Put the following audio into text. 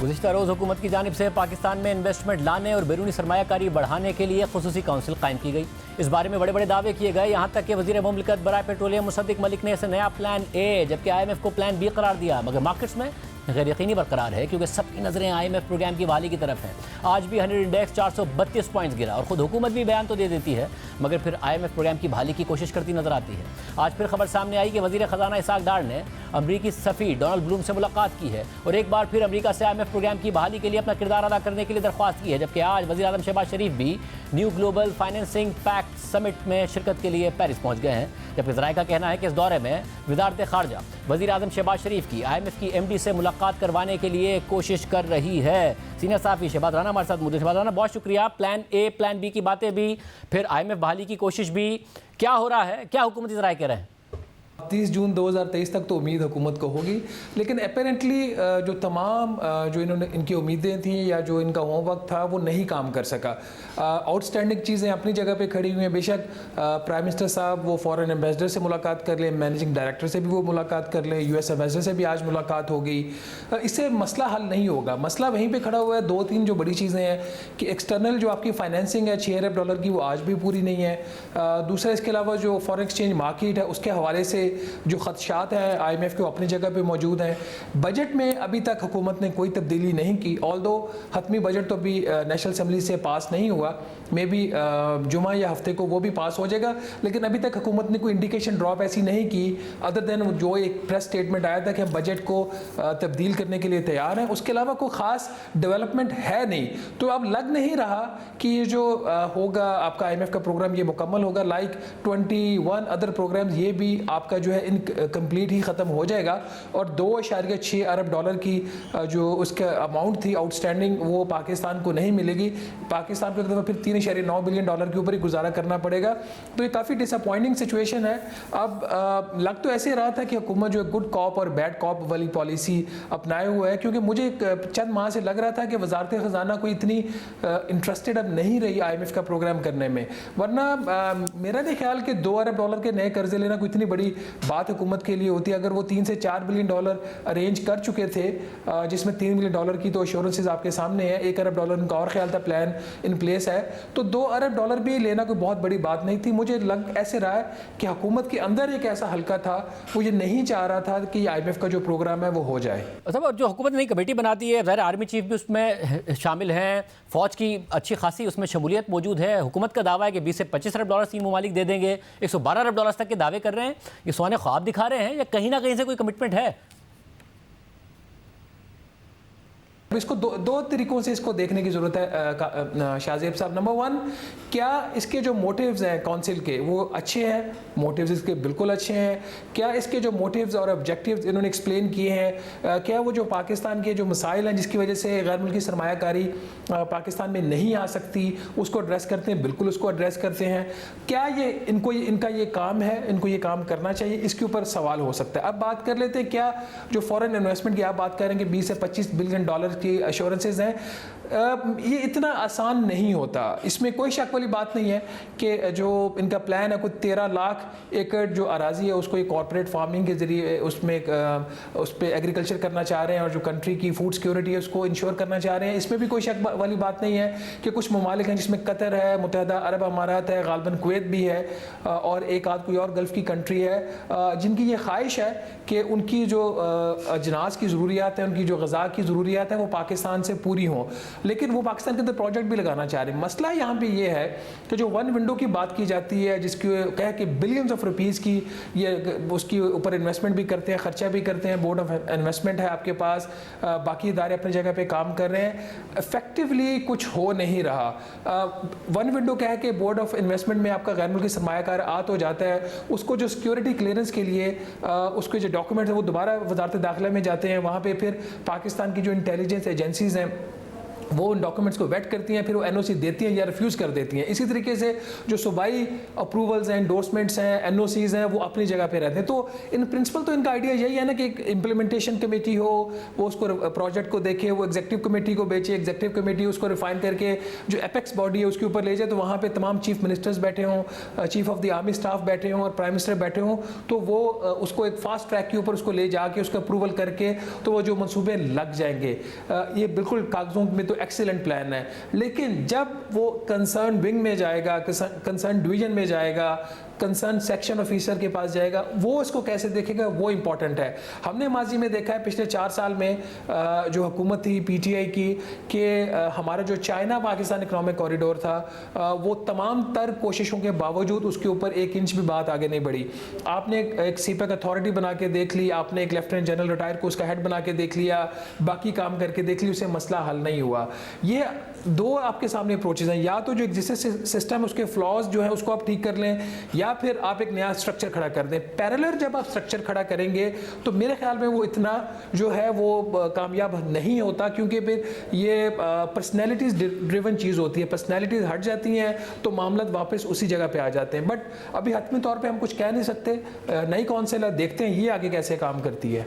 गुज़िश्ता रोज़ हुकूमत की जानिब से पाकिस्तान में इन्वेस्टमेंट लाने और बैरूनी सरमायाकारी बढ़ाने के लिए खुसूसी काउंसिल कायम की गई। इस बारे में बड़े बड़े दावे किए गए, यहाँ तक कि वज़ीर मुमलिकत बराए पेट्रोलियम मुसद्दिक मलिक ने इसे नया प्लान ए जबकि IMF को प्लान बी करार दिया। मगर मार्केट्स में गैर यकीनी बरकरार है क्योंकि सबकी नज़रें IMF प्रोग्राम की बहाली की तरफ हैं। आज भी 100 इंडेक्स 432 पॉइंट्स गिरा और ख़ुद हुकूमत भी बयान तो दे देती है मगर फिर IMF प्रोग्राम की बहाली की कोशिश करती नजर आती है। आज फिर खबर सामने आई कि वज़ीर ख़जाना इसाक डार ने अमरीकी सफ़ी डोनाल्ड ब्लूम से मुलाकात की है और एक बार फिर अमरीका से IMF प्रोग्राम की बहाली के लिए अपना किरदार अदा करने के लिए दरख्वास्त की है। जबकि आज वज़ीर आज़म शहबाज शरीफ भी new global financing pact summit में शिरकत के लिए पेरिस पहुँच गए हैं। जबकि ज़राए का कहना है कि इस दौरे में वज़ारत ख़ारजा वज़ीर आज़म शहबाज शरीफ की IMF की MD से मुलाकात करवाने के लिए कोशिश कर रही है। सीनियर सहाफ़ी शहबाज राना हमारे साथ मौजूद। शहबाज राना, बहुत शुक्रिया। प्लान ए प्लान बी की बातें भी, फिर IMF बहाली की कोशिश भी, क्या हो रहा है, क्या हुकूमती ज़राए कह रहे हैं? 30 जून 2023 तक तो उम्मीद हुकूमत को होगी, लेकिन अपेरेंटली जो तमाम जो इनकी उम्मीदें थी या जो इनका होमवर्क था वो नहीं काम कर सका। आउटस्टैंडिंग चीज़ें अपनी जगह पे खड़ी हुई हैं। बेशक प्राइम मिनिस्टर साहब वो फॉरेन एम्बेसडर से मुलाकात कर लें, मैनेजिंग डायरेक्टर से भी वो मुलाकात कर लें, US एम्बेसडर से भी आज मुलाकात हो गई, इससे मसला हल नहीं होगा। मसला वहीं पर खड़ा हुआ है। 2-3 जो बड़ी चीज़ें हैं कि एक्सटर्नल जो आपकी फाइनेंसिंग है $6 अरब की, वो आज भी पूरी नहीं है। दूसरा, इसके अलावा जो फॉरेन एक्सचेंज मार्केट है उसके हवाले से जो खदशात हैं IMF के अपनी जगह पे मौजूद हैं। बजट में अभी तक हुकूमत ने कोई तब्दीली नहीं की, ऑल्दो हतमी बजट तो अभी नेशनल असम्बली से पास नहीं हुआ, मे बी जुमा या हफ्ते को वो भी पास हो जाएगा, लेकिन अभी तक हुकूमत ने कोई इंडिकेशन ड्रॉप ऐसी नहीं की अदर देन जो एक प्रेस स्टेटमेंट आया था कि हम बजट को तब्दील करने के लिए तैयार हैं। उसके अलावा कोई ख़ास डेवलपमेंट है नहीं। तो अब लग नहीं रहा कि ये जो होगा आपका IMF का प्रोग्राम ये मुकम्मल होगा। लाइक 21 अदर प्रोग्राम ये भी आपका जो है इनकम्प्लीट ही ख़त्म हो जाएगा और $2.6 अरब की जो उसका अमाउंट थी आउटस्टैंडिंग वो पाकिस्तान को नहीं मिलेगी। पाकिस्तान को तो फिर $3.9 बिलियन के ऊपर ही गुजारा करना पड़ेगा। तो ये काफ़ी डिसअपॉइंटिंग सिचुएशन है। अब लग तो ऐसे रहा था कि हुकूमत जो है गुड कॉप और बैड कॉप वाली पॉलिसी अपनाए हुआ है, क्योंकि मुझे चंद माह से लग रहा था कि वजारत ख़जाना कोई इतनी इंटरेस्टेड अब नहीं रही IMF का प्रोग्राम करने में। वरना मेरा नहीं ख्याल कि $2 अरब के नए कर्जे लेना कोई इतनी बड़ी बात हुकूमत के लिए होती है। अगर वो $3 से $4 बिलियन अरेंज कर चुके थे, जिसमें $3 बिलियन की तो एश्योरेंसेज आपके सामने है, $1 अरब उनका और ख्याल था प्लान इन प्लेस है, तो $2 अरब भी लेना कोई बहुत बड़ी बात नहीं थी। मुझे लग ऐसे रहा है कि हुकूमत के अंदर एक ऐसा हल्का था, वो ये नहीं चाह रहा था कि IMF का जो प्रोग्राम है वो हो जाए। अच्छा, जो हुकूमत ने कमेटी बनाती है, ज़ाहिर आर्मी चीफ भी उसमें शामिल हैं, फ़ौज की अच्छी खासी उसमें शमूलियत मौजूद है। हुकूमत का दावा है कि $20 से $25 अरब 3 ममालिक दे देंगे, $112 अरब तक के दावे कर रहे हैं। ये सोने ख्वाब दिखा रहे हैं या कहीं ना कहीं से कोई कमिटमेंट है? इसको दो तरीकों से इसको देखने की ज़रूरत है शाहजेब साहब। नंबर 1, क्या इसके जो मोटिव्स हैं काउंसिल के वो अच्छे हैं? मोटिव्स इसके बिल्कुल अच्छे हैं। क्या इसके जो मोटिव्स और ऑब्जेक्टिव्स इन्होंने एक्सप्लेन किए हैं, क्या वो जो पाकिस्तान के जो मसाइल हैं जिसकी वजह से गैर मुल्की सरमायाकारी पाकिस्तान में नहीं आ सकती उसको एड्रेस करते हैं? बिल्कुल उसको एड्रेस करते हैं। क्या ये इनका ये काम है, इनको ये काम करना चाहिए? इसके ऊपर सवाल हो सकता है। अब बात कर लेते हैं क्या जो फॉरेन इन्वेस्टमेंट की आप बात करेंगे $20 से $25 बिलियन की एश्योरेंसेज हैं, ये इतना आसान नहीं होता। इसमें कोई शक वाली बात नहीं है कि जो इनका प्लान है, कुछ 13 लाख एकड़ जो अराजी है उसको एक कॉर्पोरेट फार्मिंग के ज़रिए उसमें उस पर एग्रीकल्चर करना चाह रहे हैं और जो कंट्री की फूड सिक्योरिटी है उसको इंश्योर करना चाह रहे हैं। इसमें भी कोई शक वाली बात नहीं है कि कुछ ममालिक हैं जिसमें कतर है, मुत्तहदा अरब अमारात है, गालबन कुवैत भी है और एक आध कोई और गल्फ़ की कंट्री है, जिनकी ये ख्वाहिश है कि उनकी जो अजनास की ज़रूरियात हैं, उनकी जो ग़ज़ा की ज़रूरियात हैं वो पाकिस्तान से पूरी हों, लेकिन वो पाकिस्तान के अंदर प्रोजेक्ट भी लगाना चाह रहे हैं। मसला यहाँ पे ये है कि जो वन विंडो की बात की जाती है, जिसकी कह के बिलियंस ऑफ रुपीज़ की ये उसकी ऊपर इन्वेस्टमेंट भी करते हैं, ख़र्चा भी करते हैं, बोर्ड ऑफ इन्वेस्टमेंट है आपके पास, बाकी इदारे अपनी जगह पे काम कर रहे हैं, इफेक्टिवली कुछ हो नहीं रहा। वन विंडो कह के बोर्ड ऑफ इन्वेस्टमेंट में आपका गैर मुल्की सरमायाकार आ तो जाता है, उसको जो सिक्योरिटी क्लियरेंस के लिए उसके जो डॉक्यूमेंट है वो दोबारा वजारत दाखिला में जाते हैं, वहाँ पर फिर पाकिस्तान की जो इंटेलिजेंस एजेंसीज़ हैं वो उन डॉक्यूमेंट्स को वेट करती हैं, फिर वो एनओसी देती हैं या रिफ्यूज़ कर देती हैं। इसी तरीके से जो सूबाई अप्रूवल्स हैं, एंडोर्समेंट्स हैं, एनओसीज़ हैं, वो अपनी जगह पे रहते हैं। तो इन प्रिंसिपल तो इनका आइडिया यही है ना कि एक इम्प्लीमेंटेशन कमेटी हो, वो उसको प्रोजेक्ट को देखे, वो एग्जीक्यूटिव कमेटी को बेचे, एग्जीक्यूटिव कमेटी उसको रिफाइन करके जो एपेक्स बॉडी है उसके ऊपर ले जाए, तो वहाँ पे तमाम चीफ मिनिस्टर्स बैठे हों, chief of the army staff बैठे हों और प्राइम मिनिस्टर बैठे हों, तो वो उसको एक फास्ट ट्रैक के ऊपर उसको ले जाके उसका अप्रूवल करके तो वो जो मंसूबे लग जाएंगे। ये बिल्कुल कागजों में तो एक्सीलेंट प्लान है, लेकिन जब वो कंसर्न विंग में जाएगा, कंसर्न डिवीजन में जाएगा, कंसर्न सेक्शन ऑफिसर के पास जाएगा, वो इसको कैसे देखेगा, वो इंपॉर्टेंट है। हमने माजी में देखा है पिछले 4 साल में जो हुकूमत थी पीटीआई की कि हमारा जो चाइना पाकिस्तान इकोनॉमिक कॉरिडोर था, वो तमाम तर कोशिशों के बावजूद उसके ऊपर 1 इंच भी बात आगे नहीं बढ़ी। आपने एक सीपेक अथॉरिटी बना के देख ली, आपने एक लेफ्टिनेंट जनरल रिटायर को उसका हेड बना के देख लिया, बाकी काम करके देख ली, उससे मसला हल नहीं हुआ। ये 2 आपके सामने अप्रोचेज हैं, या तो जो एग्जिस्टिंग सिस्टम है उसके फ्लॉज जो है उसको आप ठीक कर लें, या फिर आप एक नया स्ट्रक्चर खड़ा कर दें। पैरेलल जब आप स्ट्रक्चर खड़ा करेंगे तो मेरे ख्याल में वो इतना जो है वो कामयाब नहीं होता, क्योंकि फिर ये पर्सनैलिटीज़ ड्रिवन चीज़ होती है, पर्सनैलिटीज़ हट जाती हैं तो मामला वापस उसी जगह पे आ जाते हैं। बट अभी हतमी तौर पे हम कुछ कह नहीं सकते। नई कौंसिल देखते हैं ये आगे कैसे काम करती है।